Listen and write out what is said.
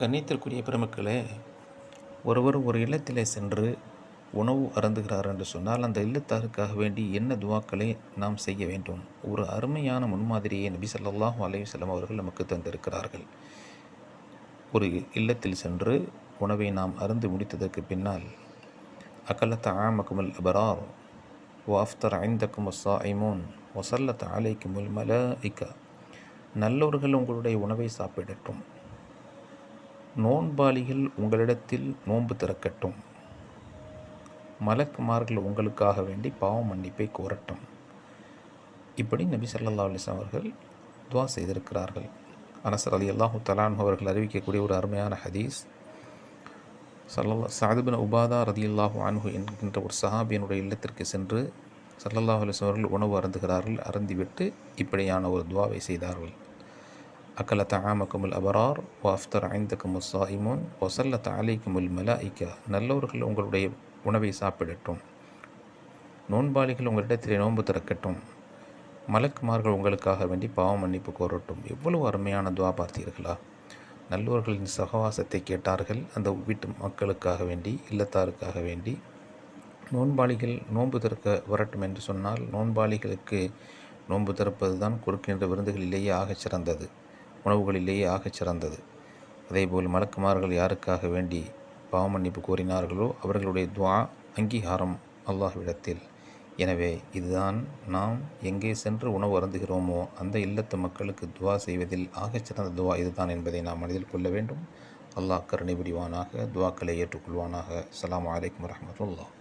கண்ணியத்திற்குரிய பெருமக்களே, ஒருவர் ஒரு இல்லத்திலே சென்று உணவு அருந்துகிறார் என்று சொன்னால் அந்த இல்லத்தாருக்காக வேண்டி என்ன துவாக்களை நாம் செய்ய வேண்டும்? ஒரு அருமையான முன்மாதிரியை நபி ஸல்லல்லாஹு அலைஹி வஸல்லம் அவர்கள் நமக்கு தந்திருக்கிறார்கள். ஒரு இல்லத்தில் சென்று உணவை நாம் அருந்து முடித்ததற்கு பின்னால் அகலத் ஆமக்குமுல் அபரார் வஃப்தர் ஐந்தக்கும் ஸாயிமூன் வஸல்லத் அலைக்குமுல் மலாயிகா, நல்லவர்கள் உங்களுடைய உணவை சாப்பிடட்டும், நோன்பாளிகள் உங்களிடத்தில் நோன்பு திறக்கட்டும், மலக்குமார்கள் உங்களுக்காக வேண்டி பாவ மன்னிப்பை கோரட்டும். இப்படி நபி ஸல்லல்லாஹு அலைஹி வஸல்லம் அவர்கள் துவா செய்திருக்கிறார்கள். அனஸ் ரலியல்லாஹு தஆலா அன்ஹு அவர்கள் அறிவிக்கக்கூடிய ஒரு அருமையான ஹதீஸ், சஅத் பின் உபாதா ரலியல்லாஹு அன்ஹு என்கின்ற ஒரு சஹாபியினுடைய இல்லத்திற்கு சென்று ஸல்லல்லாஹு அலைஹி வஸல்லம் அவர்கள் உணவு அருந்துகிறார்கள். அருந்திவிட்டு இப்படியான ஒரு துவாவை செய்தார்கள். அக்கல தஆமக்குமுல் அபரார் வஃப்தர் ஐந்தக்கும் ஸாயிமூன் வஸல்லத் அலைக்குமுல் மலாயிகா, நல்லவர்கள் உங்களுடைய உணவை சாப்பிடட்டும், நோன்பாளிகள் உங்களிடத்திலே நோன்பு திறக்கட்டும், மலக்குமார்கள் உங்களுக்காக வேண்டி பாவ மன்னிப்பு கோரட்டும். எவ்வளவு அருமையான துவா பார்த்தீர்களா! நல்லவர்களின் சகவாசத்தை கேட்டார்கள் அந்த வீட்டு மக்களுக்காக வேண்டி, இல்லத்தாருக்காக வேண்டி. நோன்பாளிகள் நோன்பு திறக்க வரட்டும் என்று சொன்னால், நோன்பாளிகளுக்கு நோன்பு திறப்பது தான் கொடுக்கின்ற விருந்துகளிலேயே ஆகச் சிறந்தது, உணவுகளிலேயே ஆகச் சிறந்தது. அதேபோல் மலக்குமார்கள் யாருக்காக வேண்டி பாவ மன்னிப்பு கோரினார்களோ அவர்களுடைய துவா அங்கீகாரம் அல்லாஹ்விடத்தில். எனவே இதுதான் நாம் எங்கே சென்று உணவு அருந்துகிறோமோ அந்த இல்லத்து மக்களுக்கு துவா செய்வதில் ஆகச்சிறந்த துவா இதுதான் என்பதை நாம் மனதில் கொள்ள வேண்டும். அல்லாஹ் கருணை புரிவானாக, துவாக்களை ஏற்றுக்கொள்வானாக. அஸ்ஸலாமு அலைக்கும் வரஹ்மத்துல்லாஹ்.